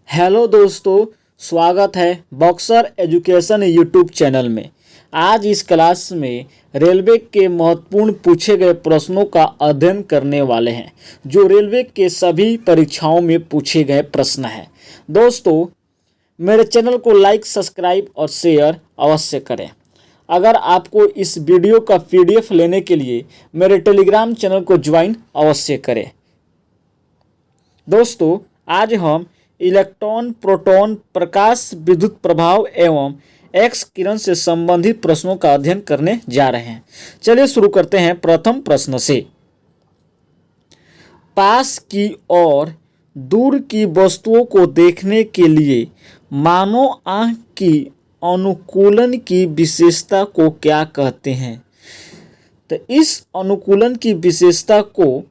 Hello दोस्तों, स्वागत है बॉक्सर एजुकेशन यूट्यूब चैनल में। आज इस क्लास में रेलवे के महत्वपूर्ण पूछे गए प्रश्नों का अध्ययन करने वाले हैं, जो रेलवे के सभी परीक्षाओं में पूछे गए प्रश्न हैं। दोस्तों, मेरे चैनल को लाइक, सब्सक्राइब और शेयर अवश्य करें। अगर आपको इस वीडियो का PDF लेने के लिए मेरे टेलीग्राम चैनल को ज्वाइन अवश्य करें। दोस्तों, आज हम इलेक्ट्रॉन, प्रोटॉन, प्रकाश, विद्युत प्रभाव एवं एक्स किरण से संबंधित प्रश्नों का अध्ययन करने जा रहे हैं। चलिए शुरू करते हैं प्रथम प्रश्न से। पास की और दूर की वस्तुओं को देखने के लिए मानव आंख की अनुकूलन की विशेषता को क्या कहते हैं? तो इस अनुकूलन की विशेषता को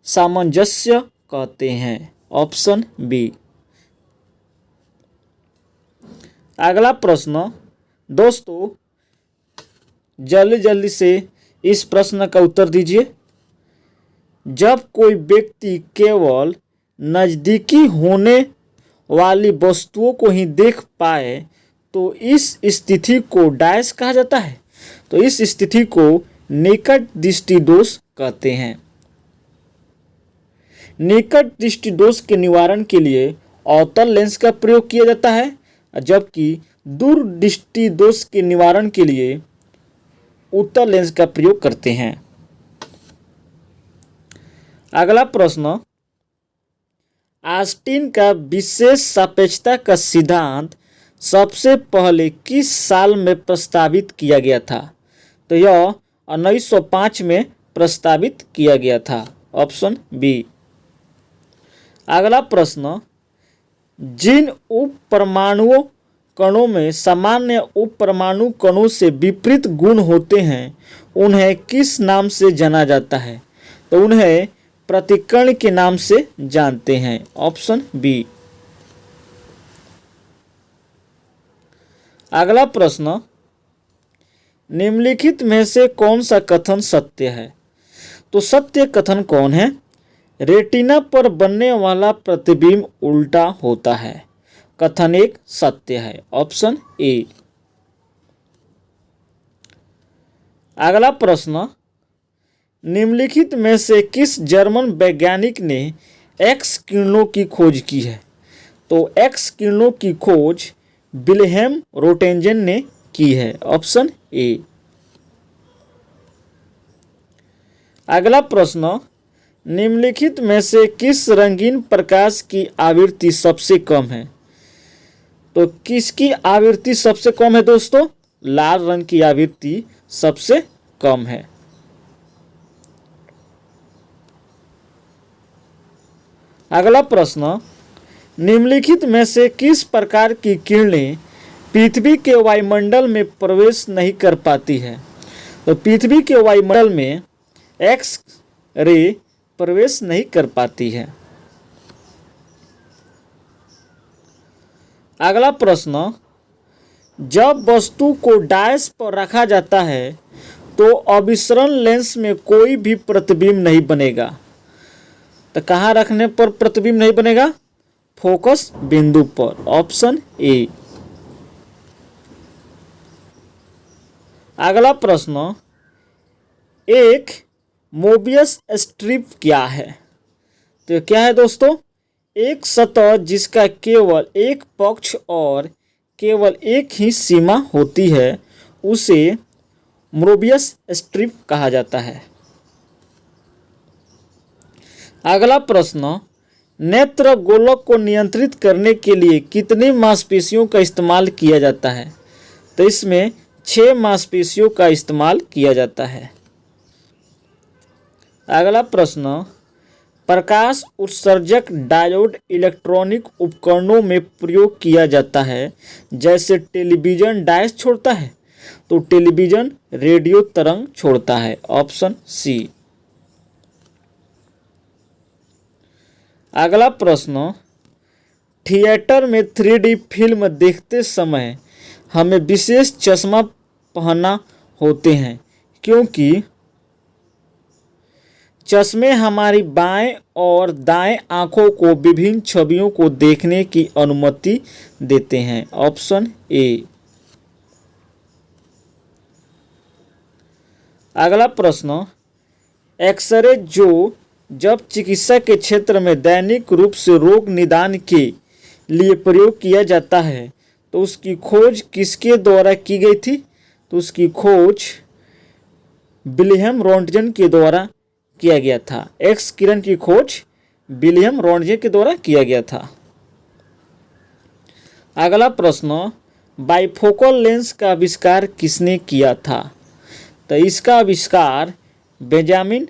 सामंजस्य कहते हैं। Option B. अगला प्रश्न, दोस्तों जल्दी जल्दी से इस प्रश्न का उत्तर दीजिए। जब कोई व्यक्ति केवल नज़दीकी होने वाली वस्तुओं को ही देख पाए तो इस स्थिति को डैश कहा जाता है। तो इस स्थिति को निकट दृष्टि दोष कहते हैं। निकट दृष्टि दोष के निवारण के लिए अवतल लेंस का प्रयोग किया जाता है, जबकि दूर दृष्टि दोष के निवारण के लिए उत्तल लेंस का प्रयोग करते हैं। अगला प्रश्न, आस्टीन का विशेष सापेक्षता का सिद्धांत सबसे पहले किस साल में प्रस्तावित किया गया था? तो यह 1905 में प्रस्तावित किया गया था। Option B. अगला प्रश्न, जिन उप परमाणु कणों में सामान्य उप परमाणु कणों से विपरीत गुण होते हैं उन्हें किस नाम से जाना जाता है? तो उन्हें प्रतिकर्ण के नाम से जानते हैं। Option B. अगला प्रश्न, निम्नलिखित में से कौन सा कथन सत्य है? तो सत्य कथन कौन है? रेटिना पर बनने वाला प्रतिबिंब उल्टा होता है। कथन एक सत्य है। Option A. अगला प्रश्न, निम्नलिखित में से किस जर्मन वैज्ञानिक ने एक्स किरणों की खोज की है? तो एक्स किरणों की खोज विल्हेम रोटेंजेन ने की है। Option A. अगला प्रश्न, निम्नलिखित में से किस रंगीन प्रकाश की आवृत्ति सबसे कम है? तो किसकी आवृत्ति सबसे कम है दोस्तों? लाल रंग की आवृत्ति सबसे कम है। अगला प्रश्न, निम्नलिखित में से किस प्रकार की किरणें पृथ्वी के वायुमंडल में प्रवेश नहीं कर पाती है? तो पृथ्वी के वायुमंडल में एक्स रे प्रवेश नहीं कर पाती है। अगला प्रश्न, जब वस्तु को डैश पर रखा जाता है तो अभिसरण लेंस में कोई भी प्रतिबिंब नहीं बनेगा। तो कहाँ रखने पर प्रतिबिंब नहीं बनेगा? फोकस बिंदु पर। Option A. अगला प्रश्न, एक मोबियस स्ट्रिप क्या है? तो क्या है दोस्तों? एक सतह जिसका केवल एक पक्ष और केवल एक ही सीमा होती है उसे मोबियस स्ट्रिप कहा जाता है। अगला प्रश्न, नेत्र गोलक को नियंत्रित करने के लिए कितनी मांसपेशियों का इस्तेमाल किया जाता है? तो इसमें 6 मांसपेशियों का इस्तेमाल किया जाता है। अगला प्रश्न, प्रकाश उत्सर्जक डायोड इलेक्ट्रॉनिक उपकरणों में प्रयोग किया जाता है। जैसे टेलीविजन डैश छोड़ता है तो टेलीविजन रेडियो तरंग छोड़ता है। Option C. अगला प्रश्न, थिएटर में 3D फिल्म देखते समय हमें विशेष चश्मा पहनना होते हैं क्योंकि चश्मे हमारी बाएं और दाएं आंखों को विभिन्न छवियों को देखने की अनुमति देते हैं। Option A. अगला प्रश्न, एक्सरे जो जब चिकित्सा के क्षेत्र में दैनिक रूप से रोग निदान के लिए प्रयोग किया जाता है तो उसकी खोज किसके द्वारा की गई थी? तो उसकी खोज विलियम रोंटगन के द्वारा किया गया था। एक्स किरण की खोज विलियम रोंटगन के द्वारा किया गया था। अगला प्रश्न, बाइफोकल लेंस का आविष्कार किसने किया था? तो इसका आविष्कार बेंजामिन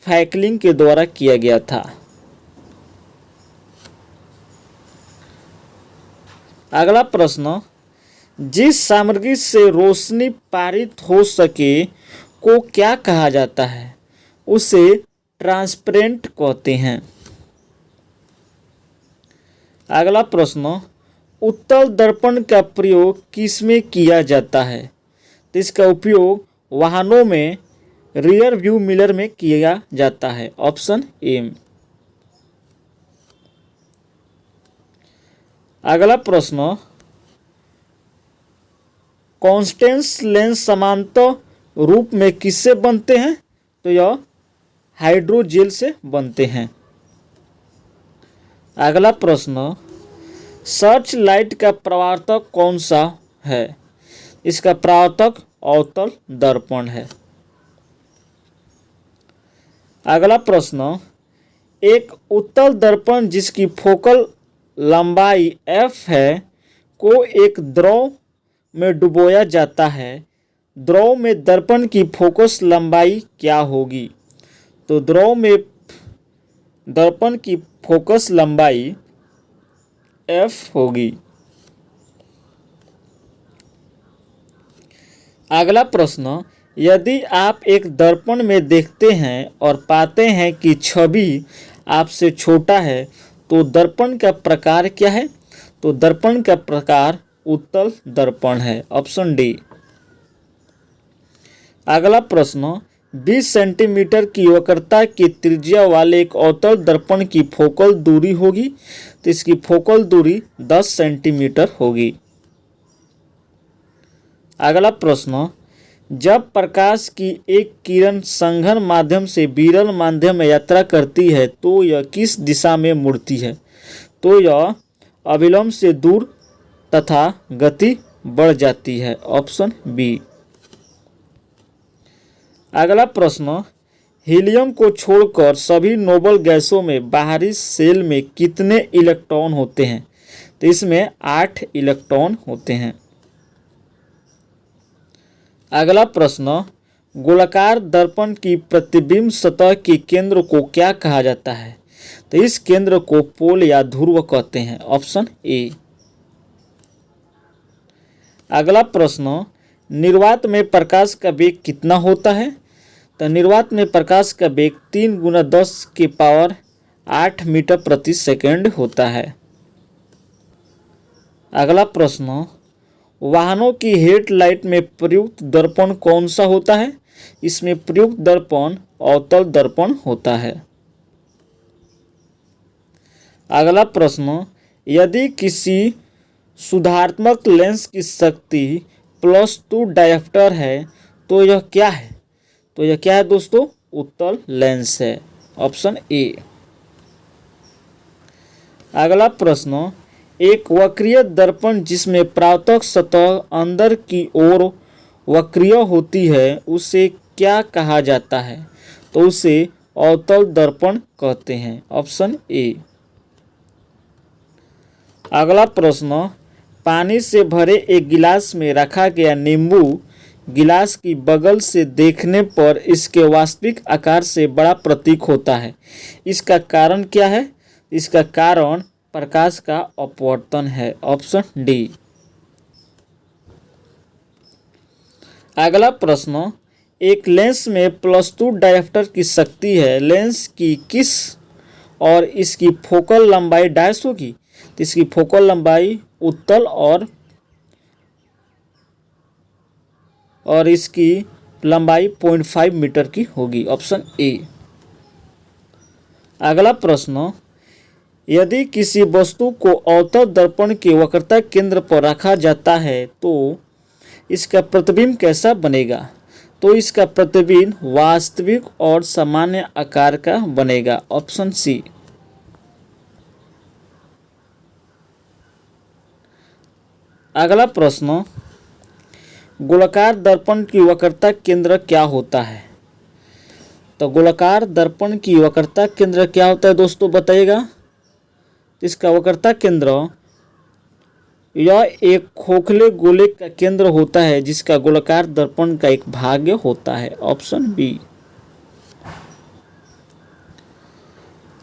फ्रैंकलिन के द्वारा किया गया था। अगला प्रश्न, जिस सामग्री से रोशनी पारित हो सके को क्या कहा जाता है? उसे ट्रांसपेरेंट कहते हैं। अगला प्रश्न, उत्तल दर्पण का प्रयोग किसमें किया जाता है? तो इसका उपयोग वाहनों में रियर व्यू मिरर में किया जाता है। Option A. अगला प्रश्न, कॉन्स्टेंस लेंस समांतर रूप में किससे बनते हैं? तो यह हाइड्रोजेल से बनते हैं। अगला प्रश्न, सर्च लाइट का परावर्तक कौन सा है? इसका परावर्तक अवतल दर्पण है। अगला प्रश्न, एक उत्तल दर्पण जिसकी फोकल लंबाई f है को एक द्रव में डुबोया जाता है। द्रव में दर्पण की फोकस लंबाई क्या होगी? तो द्रव में दर्पण की फोकस लंबाई f होगी। अगला प्रश्न, यदि आप एक दर्पण में देखते हैं और पाते हैं कि छवि आपसे छोटा है तो दर्पण का प्रकार क्या है? तो दर्पण का प्रकार उत्तल दर्पण है। Option D. अगला प्रश्न, 20 सेंटीमीटर की वक्रता की त्रिज्या वाले एक अवतल दर्पण की फोकल दूरी होगी। तो इसकी फोकल दूरी 10 सेंटीमीटर होगी। अगला प्रश्न, जब प्रकाश की एक किरण संघन माध्यम से विरल माध्यम में यात्रा करती है तो यह किस दिशा में मुड़ती है? तो यह अविलंब से दूर तथा गति बढ़ जाती है। Option B. अगला प्रश्न, हीलियम को छोड़कर सभी नोबल गैसों में बाहरी शेल में कितने इलेक्ट्रॉन होते हैं? तो इसमें 8 इलेक्ट्रॉन होते हैं। अगला प्रश्न, गोलाकार दर्पण की प्रतिबिंब सतह के केंद्र को क्या कहा जाता है? तो इस केंद्र को पोल या ध्रुव कहते हैं। Option A. अगला प्रश्न, निर्वात में प्रकाश का वेग कितना होता है? तो निर्वात में प्रकाश का वेग 3 × 10⁸ मीटर प्रति सेकंड होता है। अगला प्रश्न, वाहनों की हेडलाइट में प्रयुक्त दर्पण कौन सा होता है? इसमें प्रयुक्त दर्पण अवतल दर्पण होता है। अगला प्रश्न, यदि किसी सुधारात्मक लेंस की शक्ति +2 डायोप्टर है तो यह क्या है? तो यह क्या है दोस्तों? उत्तल लेंस है। Option A. अगला प्रश्न, एक वक्रीय दर्पण जिसमें परावर्तक सतह अंदर की ओर वक्रीय होती है उसे क्या कहा जाता है? तो उसे अवतल दर्पण कहते हैं। Option A. अगला प्रश्न, पानी से भरे एक गिलास में रखा गया नींबू गिलास की बगल से देखने पर इसके वास्तविक आकार से बड़ा प्रतीक होता है। इसका कारण क्या है? इसका कारण प्रकाश का अपवर्तन है। Option D. अगला प्रश्न, एक लेंस में +2 डायोप्टर की शक्ति है। लेंस की किस और इसकी फोकल लंबाई डैश होगी? तो इसकी फोकल लंबाई उत्तल और इसकी लंबाई 0.5 मीटर की होगी। Option A. अगला प्रश्न, यदि किसी वस्तु को अवतल दर्पण के वक्रता केंद्र पर रखा जाता है तो इसका प्रतिबिंब कैसा बनेगा? तो इसका प्रतिबिंब वास्तविक और सामान्य आकार का बनेगा। Option C. अगला प्रश्न, गोलाकार दर्पण की वक्रता केंद्र क्या होता है? तो गोलाकार दर्पण की वक्रता केंद्र क्या होता है दोस्तों, बताइएगा। इसका वक्रता केंद्र यह एक खोखले गोले का केंद्र होता है जिसका गोलाकार दर्पण का एक भाग होता है। Option B.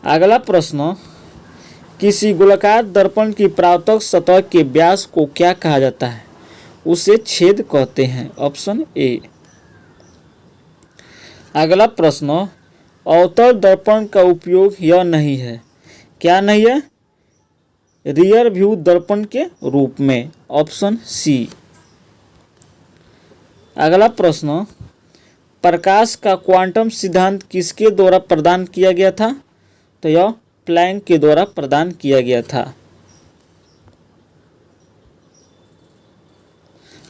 अगला प्रश्न, किसी गोलाकार दर्पण की परावर्तक सतह के व्यास को क्या कहा जाता है? उसे छेद कहते हैं। Option A. अगला प्रश्न, अवतल दर्पण का उपयोग यह नहीं है, क्या नहीं है? रियर व्यू दर्पण के रूप में। Option C. अगला प्रश्न, प्रकाश का क्वांटम सिद्धांत किसके द्वारा प्रदान किया गया था? तो यह प्लैंक के द्वारा प्रदान किया गया था।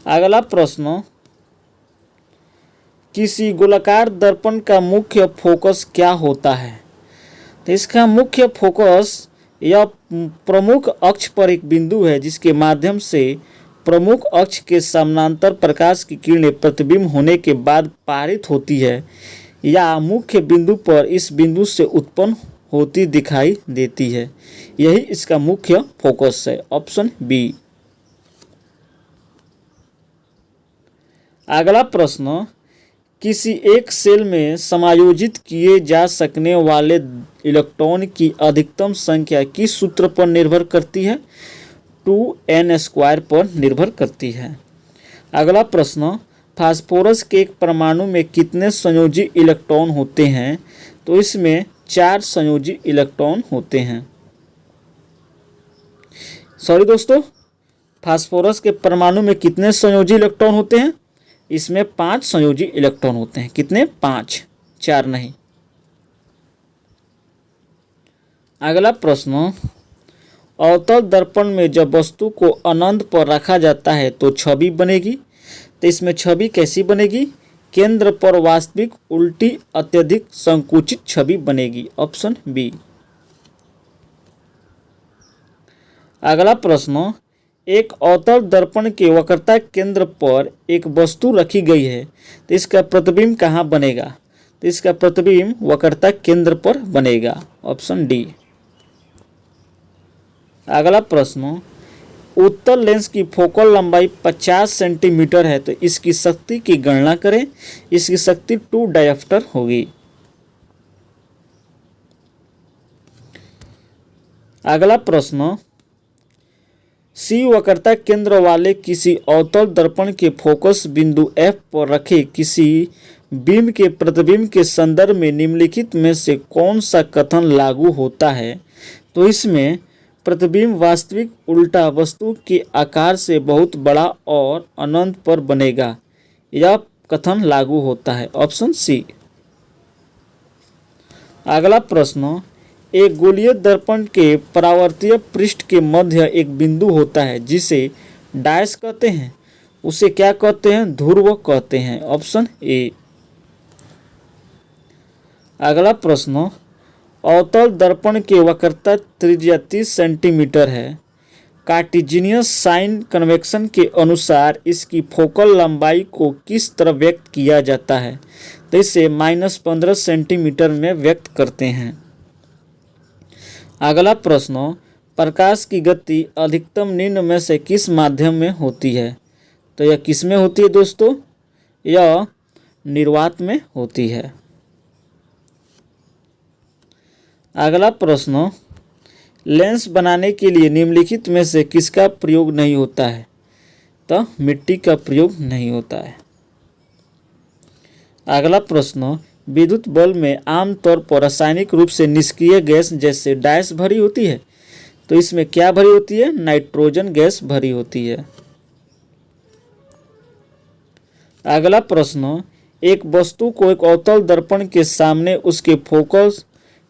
अगला प्रश्न, किसी गोलाकार दर्पण का मुख्य फोकस क्या होता है? तो इसका मुख्य फोकस यह प्रमुख अक्ष पर एक बिंदु है जिसके माध्यम से प्रमुख अक्ष के समानांतर प्रकाश की किरणें प्रतिबिंब होने के बाद पारित होती है या मुख्य बिंदु पर इस बिंदु से उत्पन्न होती दिखाई देती है। यही इसका मुख्य फोकस है। Option B. अगला प्रश्न, किसी एक सेल में समायोजित किए जा सकने वाले इलेक्ट्रॉन की अधिकतम संख्या किस सूत्र पर निर्भर करती है? 2n² पर निर्भर करती है। अगला प्रश्न, फास्फोरस के एक परमाणु में कितने संयोजी इलेक्ट्रॉन होते हैं? तो इसमें 4 संयोजी इलेक्ट्रॉन होते हैं। सॉरी दोस्तों, फास्फोरस के परमाणु में कितने संयोजी इलेक्ट्रॉन होते हैं? इसमें 5 संयोजी इलेक्ट्रॉन होते हैं। कितने? 5, 4 नहीं। अगला प्रश्न, अवतल दर्पण में जब वस्तु को अनंत पर रखा जाता है तो छवि बनेगी। तो इसमें छवि कैसी बनेगी? केंद्र पर वास्तविक उल्टी अत्यधिक संकुचित छवि बनेगी। Option B. अगला प्रश्न, एक अवतल दर्पण के वक्रता केंद्र पर एक वस्तु रखी गई है तो इसका प्रतिबिंब कहाँ बनेगा? तो इसका प्रतिबिंब वक्रता केंद्र पर बनेगा। Option D. अगला प्रश्न, उत्तल लेंस की फोकल लंबाई 50 सेंटीमीटर है तो इसकी शक्ति की गणना करें। इसकी शक्ति 2 डायोप्टर होगी। अगला प्रश्न, सी वक्रता केंद्र वाले किसी अवतल दर्पण के फोकस बिंदु F पर रखे किसी बीम के प्रतिबिंब के संदर्भ में निम्नलिखित में से कौन सा कथन लागू होता है? तो इसमें प्रतिबिंब वास्तविक उल्टा वस्तु के आकार से बहुत बड़ा और अनंत पर बनेगा, यह कथन लागू होता है। Option C. अगला प्रश्न, एक गोलीय दर्पण के परावर्तीय पृष्ठ के मध्य एक बिंदु होता है जिसे डायस कहते हैं। उसे क्या कहते हैं? ध्रुव कहते हैं। Option A. अगला प्रश्न, अवतल दर्पण की वक्रता त्रिज्या 30 सेंटीमीटर है। कार्टेशियन साइन कन्वेंशन के अनुसार इसकी फोकल लंबाई को किस तरह व्यक्त किया जाता है? तो इसे -15 सेंटीमीटर में व्यक्त करते हैं। अगला प्रश्न, प्रकाश की गति अधिकतम निम्न में से किस माध्यम में होती है? तो यह किस में होती है दोस्तों? यह निर्वात में होती है। अगला प्रश्न, लेंस बनाने के लिए निम्नलिखित में से किसका प्रयोग नहीं होता है? तो मिट्टी का प्रयोग नहीं होता है। अगला प्रश्न, विद्युत बल्ब में आमतौर पर रासायनिक रूप से निष्क्रिय गैस जैसे डायस भरी होती है। तो इसमें क्या भरी होती है? नाइट्रोजन गैस भरी होती है। अगला प्रश्न, एक वस्तु को एक अवतल दर्पण के सामने उसके फोकस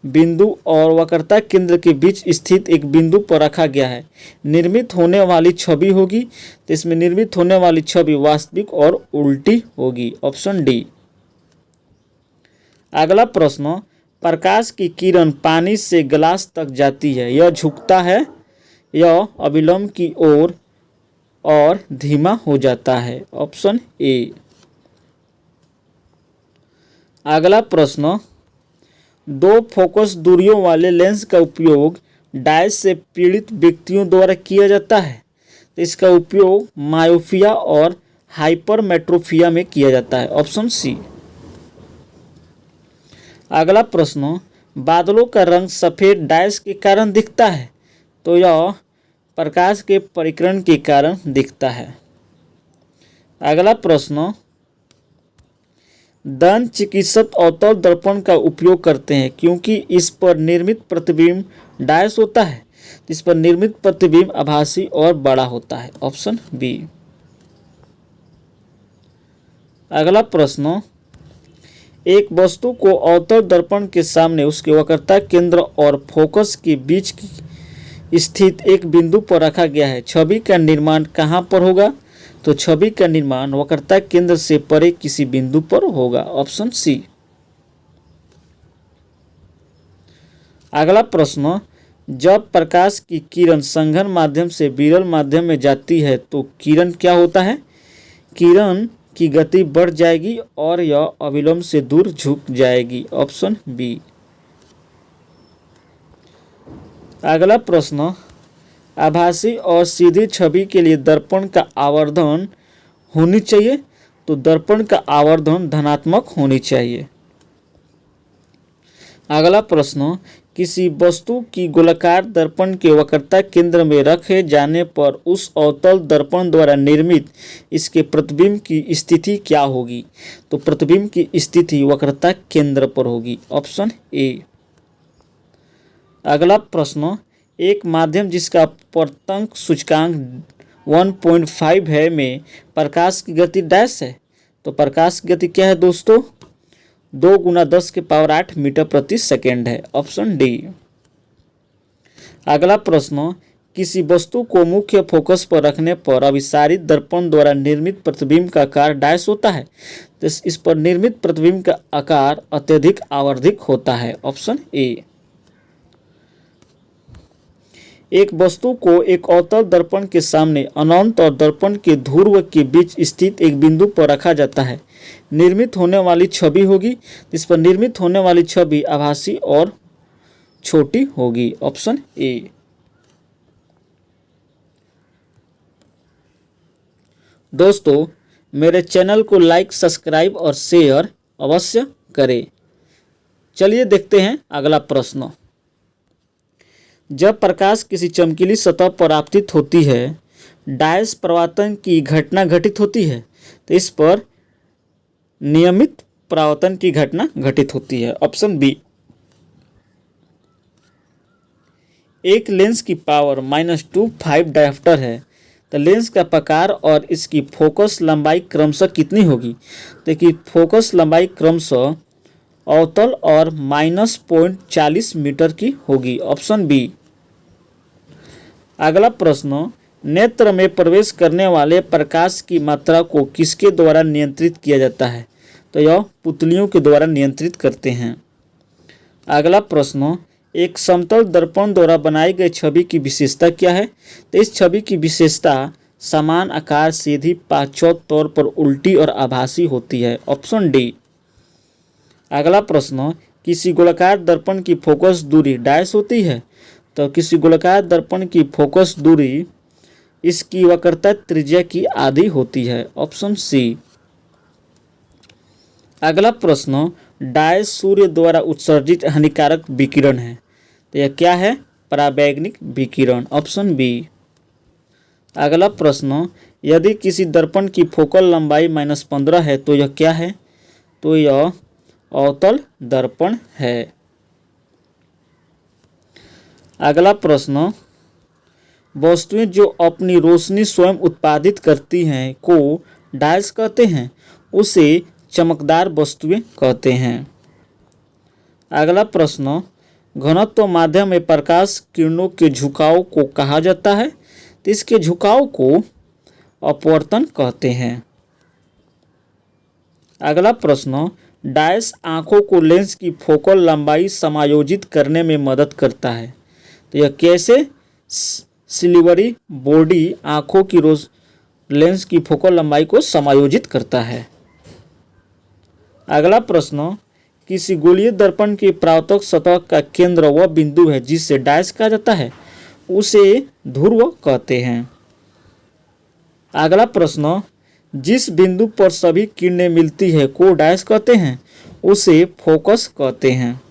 बिंदु और वक्रता केंद्र के बीच स्थित एक बिंदु पर रखा गया है, निर्मित होने वाली छवि होगी। तो इसमें निर्मित होने वाली छवि वास्तविक और उल्टी होगी, ऑप्शन डी। अगला प्रश्न, प्रकाश की किरण पानी से गिलास तक जाती है, यह झुकता है, यह अविलंब की ओर और धीमा हो जाता है, ऑप्शन ए। अगला प्रश्न, दो फोकस दूरियों वाले लेंस का उपयोग डायस से पीड़ित व्यक्तियों द्वारा किया जाता है। तो इसका उपयोग मायोपिया और हाइपरमेट्रोपिया में किया जाता है, ऑप्शन सी। अगला प्रश्न, बादलों का रंग सफ़ेद डायस के कारण दिखता है, तो यह प्रकाश के परिकरण के कारण दिखता है। अगला प्रश्न, दंत चिकित्सक अवतल दर्पण का उपयोग करते हैं क्योंकि इस पर निर्मित प्रतिबिंब डायस होता है। इस पर निर्मित प्रतिबिंब आभासी और बड़ा होता है, ऑप्शन बी। अगला प्रश्न, एक वस्तु को अवतल दर्पण के सामने उसके वक्रता केंद्र और फोकस के बीच स्थित एक बिंदु पर रखा गया है, छवि का निर्माण कहाँ पर होगा? तो छवि का निर्माण वक्रता केंद्र से परे किसी बिंदु पर होगा, ऑप्शन सी। अगला प्रश्न, जब प्रकाश की किरण संघन माध्यम से विरल माध्यम में जाती है तो किरण क्या होता है? किरण की गति बढ़ जाएगी और यह अविलंब से दूर झुक जाएगी, ऑप्शन बी। अगला प्रश्न, आभासी और सीधी छवि के लिए दर्पण का आवर्धन होनी चाहिए, तो दर्पण का आवर्धन धनात्मक होनी चाहिए। अगला प्रश्न, किसी वस्तु की गोलाकार दर्पण के वक्रता केंद्र में रखे जाने पर उस अवतल दर्पण द्वारा निर्मित इसके प्रतिबिंब की स्थिति क्या होगी? तो प्रतिबिंब की स्थिति वक्रता केंद्र पर होगी, ऑप्शन ए। अगला प्रश्न, एक माध्यम जिसका अपवर्तक सूचकांक 1.5 है में प्रकाश की गति डैश है, तो प्रकाश की गति क्या है दोस्तों? 2 × 10⁸ मीटर प्रति सेकेंड है, ऑप्शन डी। अगला प्रश्न, किसी वस्तु को मुख्य फोकस पर रखने पर अभिसारित दर्पण द्वारा निर्मित प्रतिबिंब का आकार डैश होता है, तो इस पर निर्मित प्रतिबिंब का आकार अत्यधिक आवर्धिक होता है, ऑप्शन ए। एक वस्तु को एक अवतल दर्पण के सामने अनंत और दर्पण के ध्रुव के बीच स्थित एक बिंदु पर रखा जाता है, निर्मित होने वाली छवि होगी। इस पर निर्मित होने वाली छवि आभासी और छोटी होगी, ऑप्शन ए। दोस्तों, मेरे चैनल को लाइक, सब्सक्राइब और शेयर अवश्य करें। चलिए देखते हैं अगला प्रश्न। जब प्रकाश किसी चमकीली सतह पर आपतित होती है, डायस परावर्तन की घटना घटित होती है, तो इस पर नियमित परावर्तन की घटना घटित होती है, ऑप्शन बी। एक लेंस की पावर -25 डायोप्टर है, तो लेंस का प्रकार और इसकी फोकस लंबाई क्रमशः कितनी होगी? तो कि फोकस लंबाई क्रमशः अवतल और -0.40 मीटर की होगी, ऑप्शन बी। अगला प्रश्न, नेत्र में प्रवेश करने वाले प्रकाश की मात्रा को किसके द्वारा नियंत्रित किया जाता है? तो यह पुतलियों के द्वारा नियंत्रित करते हैं। अगला प्रश्न, एक समतल दर्पण द्वारा बनाई गई छवि की विशेषता क्या है? तो इस छवि की विशेषता समान आकार, सीधी, पांचों तौर पर उल्टी और आभासी होती है, ऑप्शन डी। अगला प्रश्न, किसी गोलाकार दर्पण की फोकस दूरी डैश होती है, तो किसी गोलाकार दर्पण की फोकस दूरी इसकी वक्रता त्रिज्या की आधी होती है, ऑप्शन सी। अगला प्रश्न, डायस सूर्य द्वारा उत्सर्जित हानिकारक विकिरण है, तो यह क्या है? पराबैंगनिक विकिरण, ऑप्शन बी। अगला प्रश्न, यदि किसी दर्पण की फोकल लंबाई -15 है तो यह क्या है? तो यह अवतल दर्पण है। अगला प्रश्न, वस्तुएं जो अपनी रोशनी स्वयं उत्पादित करती हैं को डायस कहते हैं, उसे चमकदार वस्तुएं कहते हैं। अगला प्रश्न, घनत्व माध्यम में प्रकाश किरणों के झुकाव को कहा जाता है? तो इसके झुकाव को अपवर्तन कहते हैं। अगला प्रश्न, डायस आंखों को लेंस की फोकल लंबाई समायोजित करने में मदद करता है। तो यह कैसे सिल्वरी बॉडी आंखों की लेंस की फोकल लंबाई को समायोजित करता है। अगला प्रश्न, किसी गोलीय दर्पण की परावर्तक सतह का केंद्र वह बिंदु है जिसे डायस कहा जाता है, उसे ध्रुव कहते हैं। अगला प्रश्न, जिस बिंदु पर सभी किरणें मिलती है को डायस कहते हैं, उसे फोकस कहते हैं।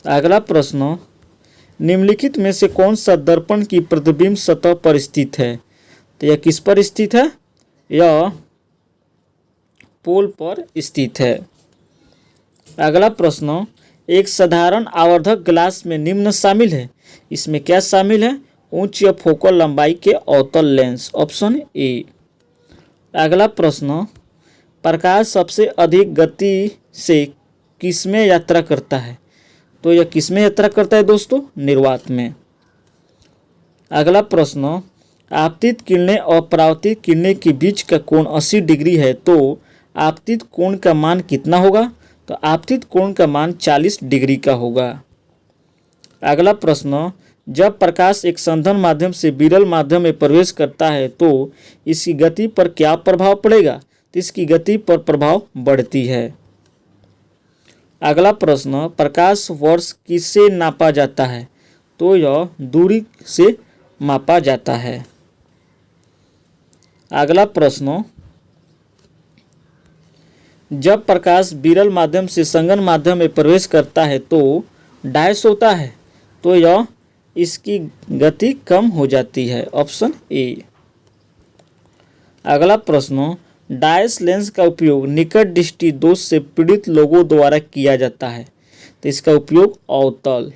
अगला प्रश्न, निम्नलिखित में से कौन सा दर्पण की प्रतिबिंब सतह पर स्थित है? तो यह किस पर स्थित है? यह पोल पर स्थित है। अगला प्रश्न, एक साधारण आवर्धक ग्लास में निम्न शामिल है, इसमें क्या शामिल है? उच्च या फोकल लंबाई के अवतल लेंस, ऑप्शन ए। अगला प्रश्न, प्रकाश सबसे अधिक गति से किसमें यात्रा करता है? तो यह किसमें यात्रा करता है दोस्तों? निर्वात में। अगला प्रश्न, आपतित किरणें और परावर्तित किरणें के बीच का कोण 80 डिग्री है, तो आपतित कोण का मान कितना होगा? तो आपतित कोण का मान 40 डिग्री का होगा। अगला प्रश्न, जब प्रकाश एक संघन माध्यम से विरल माध्यम में प्रवेश करता है तो इसकी गति पर क्या प्रभाव पड़ेगा? तो इसकी गति पर प्रभाव बढ़ती है। अगला प्रश्न, प्रकाश वर्ष किससे नापा जाता है? तो यह दूरी से मापा जाता है। अगला प्रश्न, जब प्रकाश विरल माध्यम से संघन माध्यम में प्रवेश करता है तो डायस होता है, तो यह इसकी गति कम हो जाती है, ऑप्शन ए। अगला प्रश्न, डायस लेंस का उपयोग निकट दृष्टि दोष से पीड़ित लोगों द्वारा किया जाता है, तो इसका उपयोग अवतल।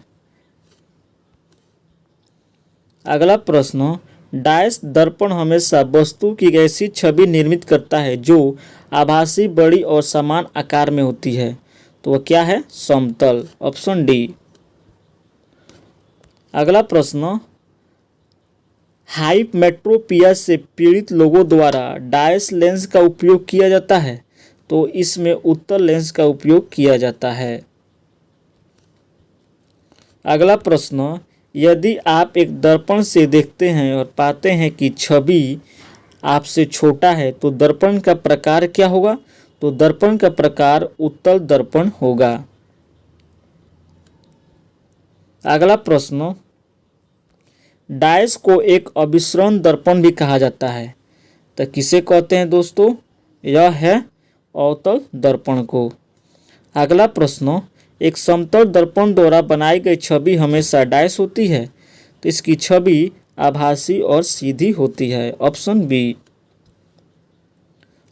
अगला प्रश्न, डायस दर्पण हमेशा वस्तु की एक ऐसी छवि निर्मित करता है जो आभासी, बड़ी और समान आकार में होती है, तो वह क्या है? समतल, ऑप्शन डी। अगला प्रश्न, हाइपमेट्रोपिया से पीड़ित लोगों द्वारा डायस लेंस का उपयोग किया जाता है, तो इसमें उत्तल लेंस का उपयोग किया जाता है। अगला प्रश्न, यदि आप एक दर्पण से देखते हैं और पाते हैं कि छवि आपसे छोटा है तो दर्पण का प्रकार क्या होगा? तो दर्पण का प्रकार उत्तल दर्पण होगा। अगला प्रश्न, डायस को एक अभिसरण दर्पण भी कहा जाता है, तो किसे कहते हैं दोस्तों? यह है अवतल दर्पण को। अगला प्रश्न, एक समतल दर्पण द्वारा बनाई गई छवि हमेशा डायस होती है, तो इसकी छवि आभासी और सीधी होती है, ऑप्शन बी।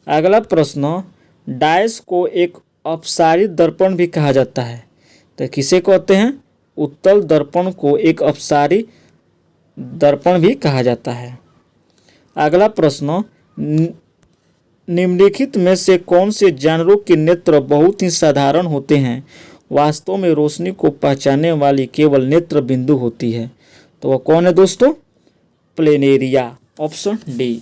अगला प्रश्न, डायस को एक अपसारित दर्पण भी कहा जाता है, तो किसे कहते हैं? उत्तल दर्पण को एक अपसारी दर्पण भी कहा जाता है। अगला प्रश्न, निम्नलिखित में से कौन से जानवरों के नेत्र बहुत ही साधारण होते हैं? वास्तव में रोशनी को पहचानने वाली केवल नेत्र बिंदु होती है, तो वह कौन है दोस्तों? Planaria, option D.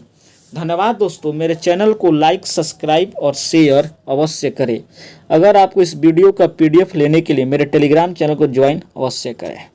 धन्यवाद दोस्तों, मेरे चैनल को लाइक, सब्सक्राइब और शेयर अवश्य करें। अगर आपको इस वीडियो का PDF लेने के लिए मेरे टेलीग्राम चैनल को ज्वाइन अवश्य करें।